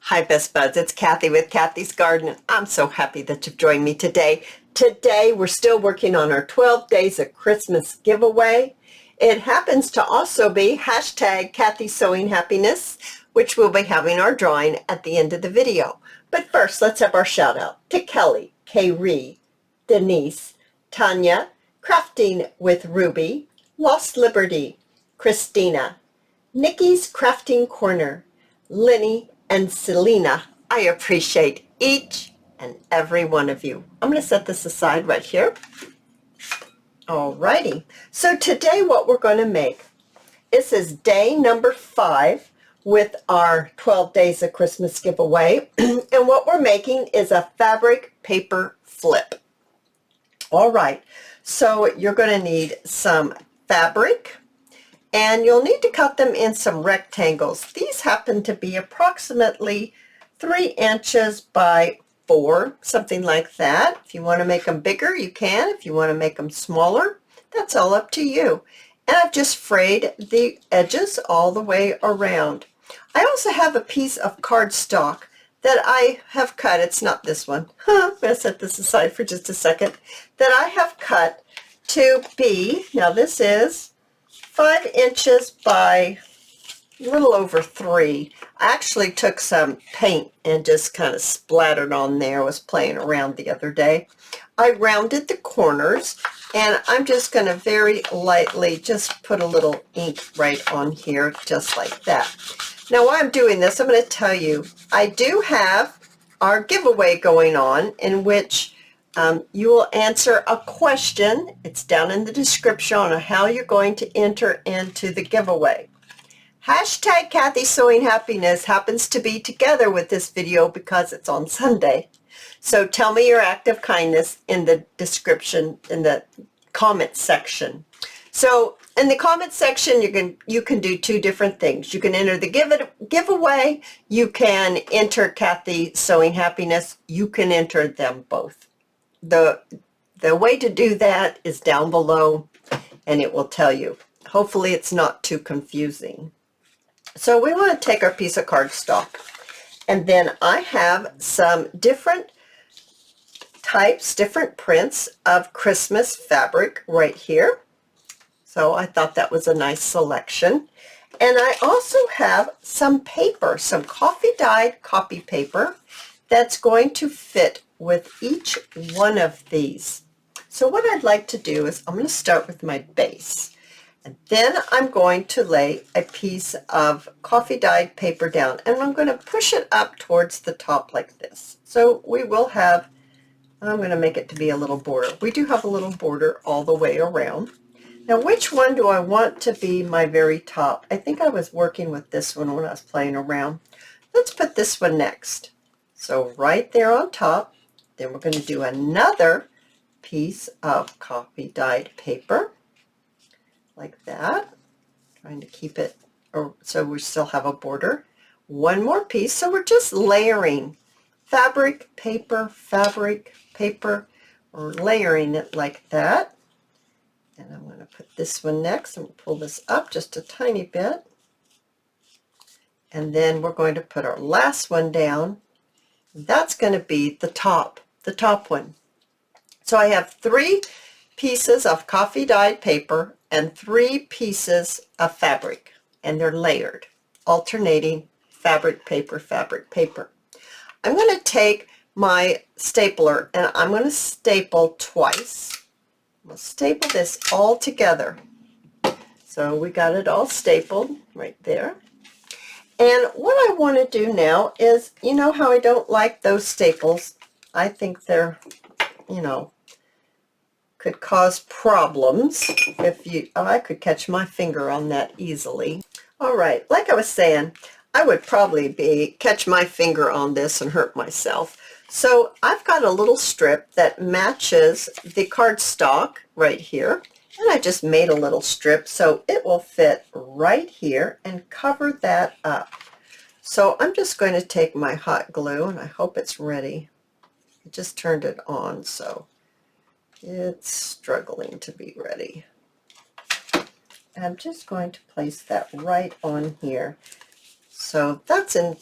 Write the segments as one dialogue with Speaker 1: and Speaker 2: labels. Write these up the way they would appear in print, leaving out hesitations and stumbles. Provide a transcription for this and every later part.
Speaker 1: Hi, Best Buds. It's Cathy with Cathy's Garden. I'm so happy that you've joined me today. Today, we're still working on our 12 Days of Christmas giveaway. It happens to also be hashtag cathysowinghappiness, which we'll be having our drawing at the end of the video. But first, let's have our shout out to Kelly, Kay, Denise, Tanya, Crafting with Ruby, Lost Liberty, Christina, Nikki's Crafting Corner, Lenny, and Selena. I appreciate each and every one of you. I'm going to set this aside right here. Alrighty. So today what we're going to make, this is day number 5 with our 12 Days of Christmas giveaway. And what we're making is a fabric paper flip. All right. So you're going to need some fabric, and you'll need to cut them in some rectangles. These happen to be approximately 3 inches by 4, something like that. If you want to make them bigger, you can. If you want to make them smaller, that's all up to you. And I've just frayed the edges all the way around. I also have a piece of cardstock that I have cut. It's not this one. I'm going to set this aside for just a second. That I have cut to be, now this is 5 inches by a little over 3. I actually took some paint and just kind of splattered on there. I was playing around the other day. I rounded the corners, and I'm just going to very lightly just put a little ink right on here, just like that. Now while I'm doing this, I'm going to tell you, I do have our giveaway going on in which you will answer a question. It's down in the description on how you're going to enter into the giveaway. Hashtag cathysowinghappiness happens to be together with this video because it's on Sunday. So tell me your act of kindness in the description, in the comment section. So in the comment section, you can do 2 different things. You can enter the giveaway. You can enter Cathy Sewing Happiness. You can enter them both. The way to do that is down below, and it will tell you. Hopefully it's not too confusing. So we want to take our piece of cardstock, and then I have some different types, different prints of Christmas fabric right here. So I thought that was a nice selection. And I also have some paper, some coffee dyed copy paper that's going to fit with each one of these. So what I'd like to do is I'm going to start with my base, and then I'm going to lay a piece of coffee dyed paper down, and I'm going to push it up towards the top like this. So we will have, I'm going to make it to be a little border. We do have a little border all the way around. Now which one do I want to be my very top? I think I was working with this one when I was playing around. Let's put this one next. So right there on top. Then we're going to do another piece of coffee dyed paper like that, trying to keep it so we still have a border. One more piece. So we're just layering fabric, paper, or layering it like that. And I'm going to put this one next and pull this up just a tiny bit. And then we're going to put our last one down. That's going to be the top one. So I have 3 pieces of coffee dyed paper and 3 pieces of fabric, and they're layered, alternating fabric, paper. I'm going to take my stapler and I'm going to staple twice. I'm going to staple this all together. So we got it all stapled right there. And what I want to do now is, you know how I don't like those staples? I think they're, could cause problems if I could catch my finger on that easily. All right, like I was saying, I would probably catch my finger on this and hurt myself. So I've got a little strip that matches the cardstock right here. And I just made a little strip so it will fit right here and cover that up. So I'm just going to take my hot glue, and I hope it's ready. I just turned it on, so it's struggling to be ready. And I'm just going to place that right on here. So that's in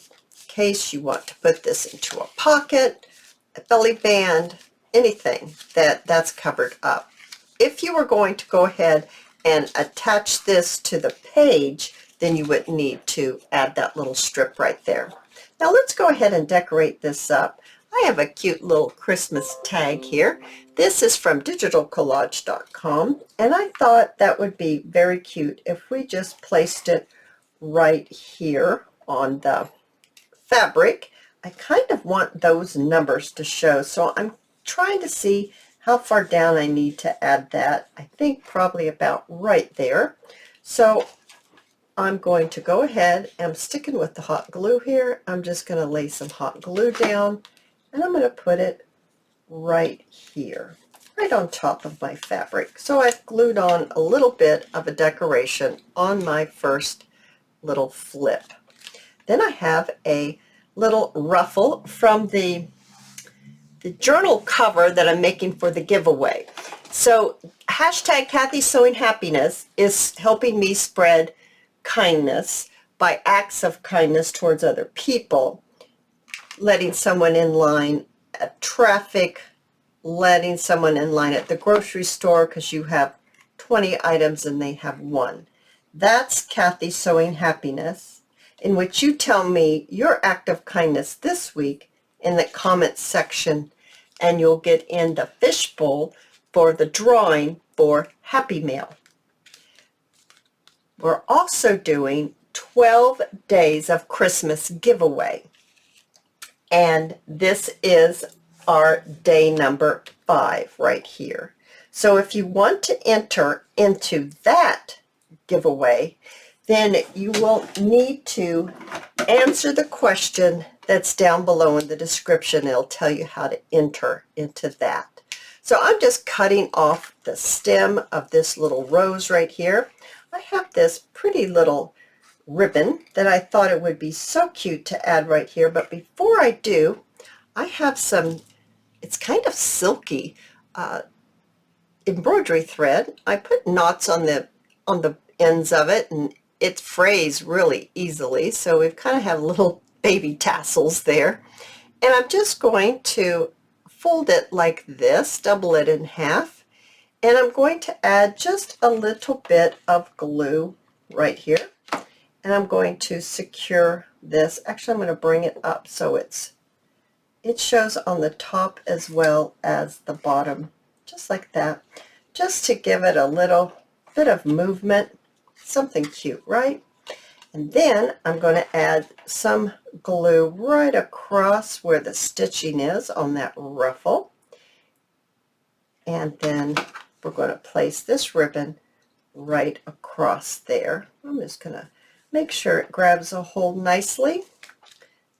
Speaker 1: case you want to put this into a pocket, a belly band, anything that's covered up. If you were going to go ahead and attach this to the page, then you would need to add that little strip right there. Now let's go ahead and decorate this up. I have a cute little Christmas tag here. This is from digitalcollage.com, and I thought that would be very cute if we just placed it right here on the fabric. I kind of want those numbers to show, so I'm trying to see how far down I need to add that. I think probably about right there. So I'm going to go ahead, and I'm sticking with the hot glue here. I'm just going to lay some hot glue down, and I'm going to put it right here, right on top of my fabric. So I've glued on a little bit of a decoration on my first little flip. Then I have a little ruffle from the journal cover that I'm making for the giveaway. So hashtag cathysowinghappiness is helping me spread kindness by acts of kindness towards other people, letting someone in line at traffic, letting someone in line at the grocery store because you have 20 items and they have one. That's Cathy Sewing Happiness, in which you tell me your act of kindness this week in the comments section, and you'll get in the fishbowl for the drawing for Happy Mail. We're also doing 12 days of Christmas giveaway, and this is our day number 5 right here. So if you want to enter into that giveaway, then you will need to answer the question that's down below in the description. It'll tell you how to enter into that. So I'm just cutting off the stem of this little rose right here. I have this pretty little ribbon that I thought it would be so cute to add right here, but before I do, I have some, it's kind of silky embroidery thread. I put knots on the ends of it, and it frays really easily, so we kind of have little baby tassels there. And I'm just going to fold it like this, double it in half, and I'm going to add just a little bit of glue right here, and I'm going to secure this. Actually, I'm going to bring it up so it shows on the top as well as the bottom, just like that, just to give it a little bit of movement. Something cute, right? And then I'm going to add some glue right across where the stitching is on that ruffle. And then we're going to place this ribbon right across there. I'm just going to make sure it grabs a hold nicely,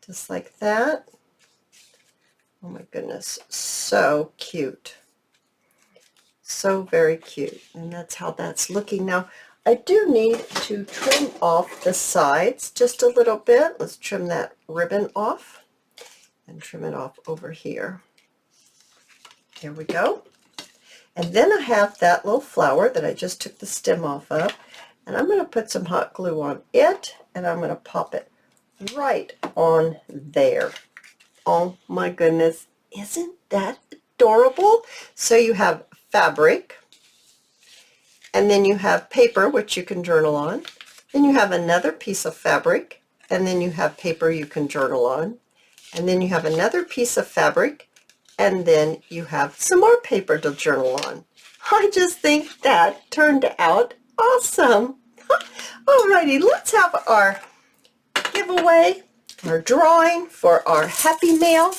Speaker 1: just like that. Oh my goodness, so cute. So very cute. And that's how that's looking. Now, I do need to trim off the sides just a little bit. Let's trim that ribbon off and trim it off over here. There we go. And then I have that little flower that I just took the stem off of, and I'm going to put some hot glue on it, and I'm going to pop it right on there. Oh my goodness, isn't that adorable? So you have fabric, and then you have paper, which you can journal on. Then you have another piece of fabric, and then you have paper you can journal on. And then you have another piece of fabric, and then you have some more paper to journal on. I just think that turned out awesome. Alrighty, let's have our giveaway, our drawing for our Happy Mail.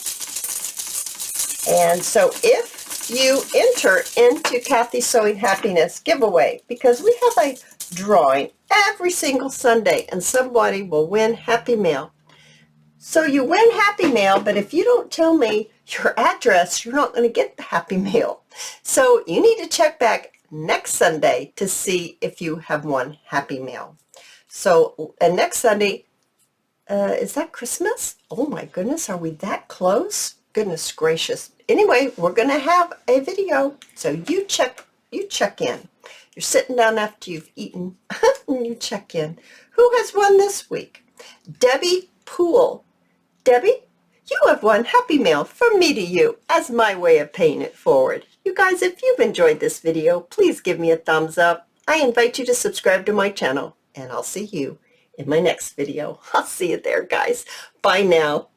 Speaker 1: And so if you enter into Cathy Sewing Happiness giveaway, because we have a drawing every single Sunday, and somebody will win Happy Mail. So you win Happy Mail, but if you don't tell me your address, you're not going to get the Happy Mail. So you need to check back next Sunday to see if you have won Happy Mail. So, and next Sunday, is that Christmas? Oh my goodness, are we that close? Goodness gracious. Anyway, we're going to have a video, so you check in. You're sitting down after you've eaten, and you check in. Who has won this week? Debbie Poole Debbie, you have won Happy Mail from me to you as my way of paying it forward. You guys, if you've enjoyed this video, please give me a thumbs up. I invite you to subscribe to my channel, and I'll see you in my next video. I'll see you there, guys. Bye now.